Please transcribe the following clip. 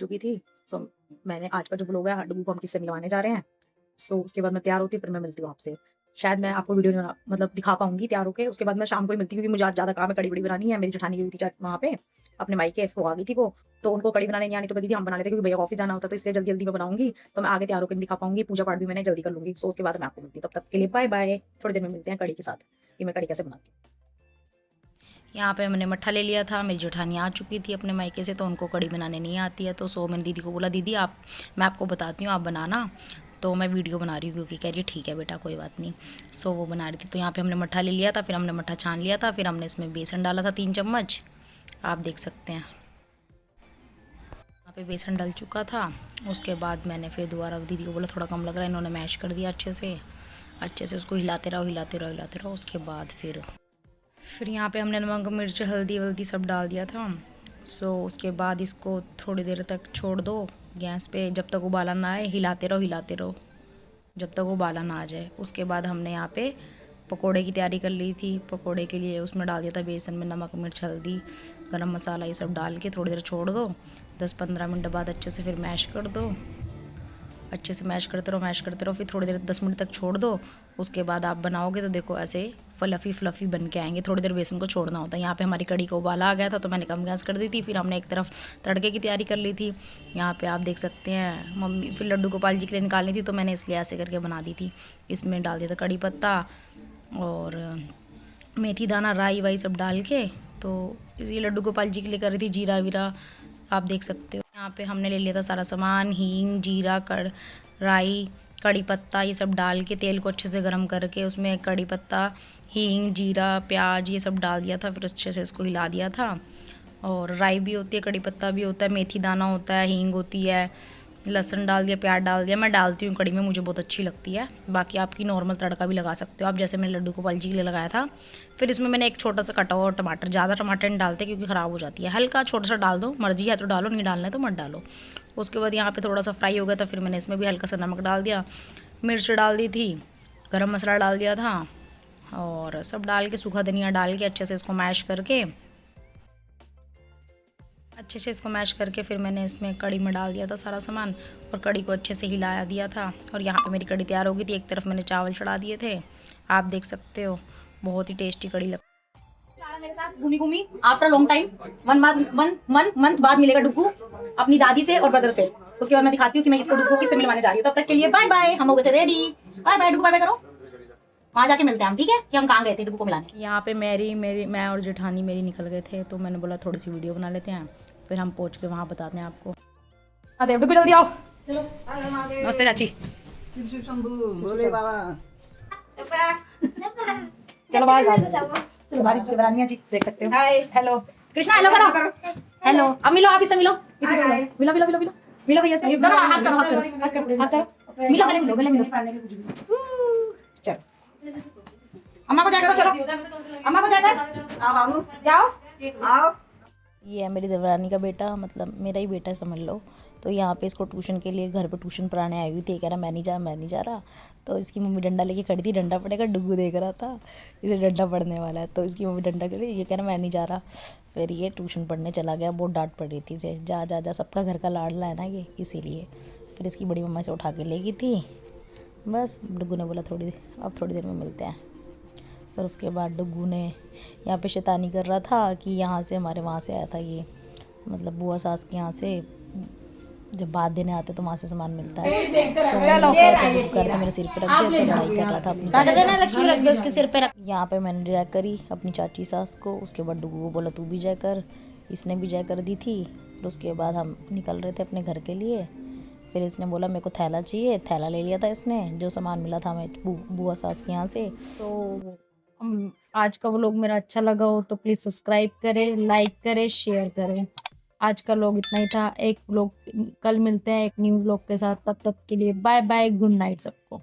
चुकी थी। सो मैंने आज का जो व्लॉग है डुगू को हम किससे मिलवाने जा रहे हैं। सो उसके बाद मैं तैयार होती फिर मैं मिलती हूँ आपसे। शायद मैं आपको वीडियो नहीं मतलब दिखा पाऊंगी तैयार होके। उसके बाद मैं शाम को ही मिलती हूँ क्योंकि मुझे आज ज़्यादा काम है, कड़ी बड़ी बनानी है। मेरी जेठानी गई थी वहाँ पे अपने मायके, वो आ गई थी वो, तो उनको कड़ी बनाने नहीं आनी तो मैं दीदी हम बना लेते क्योंकि भैया ऑफिस जाना होता तो इसलिए जल्दी जल्दी मैं बनाऊंगी तो मैं आगे तैयार होकर नहीं दिखा पाऊंगी। पूजा पाठ भी मैंने जल्दी कर लूंगी। सो उसके बाद मैं आपको मिलती हूँ, तब तक के लिए बाय बाय। थोड़ी देर में मिलते हैं कड़ी के साथ कि मैं कड़ी कैसे बनाती हूँ। यहाँ पे मैंने मट्ठा ले लिया था। मेरी जेठानी आ चुकी थी अपने मायके से, तो उनको कड़ी बनाने नहीं आती है। तो मैंने दीदी को बोला दीदी मैं आपको बताती हूँ, आप बनाना। तो मैं वीडियो बना रही हूँ क्योंकि कह रही ठीक है बेटा कोई बात नहीं। वो बना रही थी। तो यहाँ पे हमने मट्ठा ले लिया था, फिर हमने मट्ठा छान लिया था, फिर हमने इसमें बेसन डाला था 3 चम्मच, आप देख सकते हैं। यहाँ पे बेसन डल चुका था। उसके बाद मैंने फिर दोबारा दीदी को बोला थोड़ा कम लग रहा है, इन्होंने मैश कर दिया अच्छे से उसको हिलाते रहो हिलाते रहो हिलाते रहो। उसके बाद फिर यहाँ पे हमने नमक मिर्च हल्दी वल्दी सब डाल दिया था। उसके बाद इसको थोड़ी देर तक छोड़ दो गैस पे, जब तक उबाला ना आए हिलाते रहो जब तक उबाला ना आ जाए। उसके बाद हमने यहाँ पे पकोड़े की तैयारी कर ली थी। पकोड़े के लिए उसमें डाल दिया था बेसन में नमक मिर्च हल्दी गरम मसाला ये सब डाल के थोड़ी देर छोड़ दो। 10-15 मिनट बाद अच्छे से फिर मैश कर दो। अच्छे से मैश करते रहो फिर थोड़ी देर 10 मिनट तक छोड़ दो। उसके बाद आप बनाओगे तो देखो ऐसे फ्लफ़ी बन के आएंगे। थोड़ी देर बेसन को छोड़ना होता है। यहाँ पे हमारी कड़ी को उबाला आ गया था तो मैंने कम गैस कर दी थी। फिर हमने एक तरफ तड़के की तैयारी कर ली थी। यहाँ पे आप देख सकते हैं मम्मी फिर लड्डू गोपाल जी के लिए निकालनी थी तो मैंने इसलिए ऐसे करके बना दी थी। इसमें डाल दिया था कड़ी पत्ता और मेथी दाना राई वाई सब डाल के। तो इसलिए लड्डू गोपाल जी के लिए कर रही थी। जीरा वीरा आप देख सकते हो। यहाँ पे हमने ले लिया था सारा सामान, हींग जीरा राई कड़ी पत्ता ये सब डाल के तेल को अच्छे से गर्म करके उसमें कड़ी पत्ता हींग जीरा प्याज ये सब डाल दिया था। फिर अच्छे से इसको हिला दिया था। और राई भी होती है, कड़ी पत्ता भी होता है, मेथी दाना होता है, हींग होती है, लहसुन डाल दिया, प्याज डाल दिया। मैं डालती हूँ कड़ी में, मुझे बहुत अच्छी लगती है। बाकी आपकी नॉर्मल तड़का भी लगा सकते हो आप, जैसे मैंने लड्डू गोपाल जी के लिए लगाया था। फिर इसमें मैंने एक छोटा सा कटा हुआ टमाटर, ज़्यादा टमाटर नहीं डालते क्योंकि ख़राब हो जाती है, हल्का छोटा सा डाल दो, मर्जी है तो डालो, नहीं डालना है तो मत डालो। उसके बाद यहाँ पे थोड़ा सा फ्राई हो गया था, फिर मैंने इसमें भी हल्का सा नमक डाल दिया, मिर्च डाल दी थी, गरम मसाला डाल दिया था और सब डाल के सूखा धनिया डाल के अच्छे से इसको मैश करके फिर मैंने इसमें कड़ी में डाल दिया था सारा सामान और कड़ी को अच्छे से हिलाया दिया था। और यहाँ पे मेरी कड़ी तैयार हो गई थी। एक तरफ मैंने चावल चढ़ा दिए थे, आप देख सकते हो, बहुत ही टेस्टी कड़ी लगती है। मेरे साथ घूमी घूमी आफ्टर लॉन्ग टाइम 1 मंथ बाद मिलेगा डुगू अपनी दादी से और ब्रदर से। उसके बाद मैं दिखाती हूँ कि मैं इसको डुगू किससे मिलवाने जा रही हूँ। तब तक के लिए बाय बाय। हम हो गए थे ready. Bye bye Dugu, bye bye करो। वहां जाके मिलते हैं हम, ठीक है कि हम कहाँ गए थे डुगू को मिलाने। यहाँ पे मैं और जेठानी मेरी निकल गए थे तो मैंने बोला थोड़ी सी वीडियो बना लेते हैं, फिर हम पहुँच के वहाँ बताते हैं आपको। अरे डुगू जल्दी आओ। चलो नमस्ते चाची। बोले बाबा चलो बाय बाय। चलो बारिश की बरानिया जी देख सकते हो। हाय हेलो कृष्णा, हेलो करो। हेलो अब मिलो, आप इससे मिलो, इसे मिलो मिलो मिलो मिलो मिलो मिलो भैया से करो, हाथ करो हाथ करो हाथ करो हाथ करो, मिलो गले मिलो। चलो अम्मा को जाकर, चलो अम्मा को जाकर आओ बाबू जाओ आओ। ये है मेरी देवरानी का बेटा, मतलब मेरा ही बेटा समझ लो। तो यहाँ पे इसको ट्यूशन के लिए घर पे ट्यूशन पढ़ाने आई हुई थी, कह रहा मैं नहीं जा रहा। तो इसकी मम्मी डंडा लेके खड़ी थी, डंडा पड़ेगा, डुगू देख रहा था इसे डंडा पड़ने वाला है तो इसकी मम्मी डंडा के लिए ये कह रहा मैं नहीं जा रहा। फिर ये ट्यूशन पढ़ने चला गया, बहुत डांट पड़ रही थी इसे, जा जा जा, सबका घर का लाडला है ना ये, इसीलिए। फिर इसकी बड़ी मम्मा से उठा के ले गई थी। बस डुगू ने बोला अब थोड़ी देर में मिलते हैं। फिर उसके बाद डुगू ने यहाँ पे शैतानी कर रहा था कि यहाँ से हमारे वहाँ से आया था ये, मतलब बुआ सास के यहाँ से जब बात देने आते तो वहाँ से सामान मिलता है। करते मेरे सिर पे रख दिया तो लड़ाई कर रहा था अपनी सिर पे। यहाँ पे मैंने जय करी अपनी चाची सास को। उसके बाद डुगू को बोला तू भी जय कर, इसने भी जय कर दी थी। फिर उसके बाद हम निकल रहे थे अपने घर के लिए। फिर इसने बोला मेरे को थैला चाहिए, थैला ले लिया था इसने, जो सामान मिला था हमें बुआ सास के यहाँ से। तो आज का व्लॉग मेरा अच्छा लगा हो तो प्लीज़ सब्सक्राइब करें, लाइक करें, शेयर करें। आज का व्लॉग इतना ही था। एक व्लॉग कल मिलते हैं एक न्यू व्लॉग के साथ, तब तक के लिए बाय बाय, गुड नाइट सबको।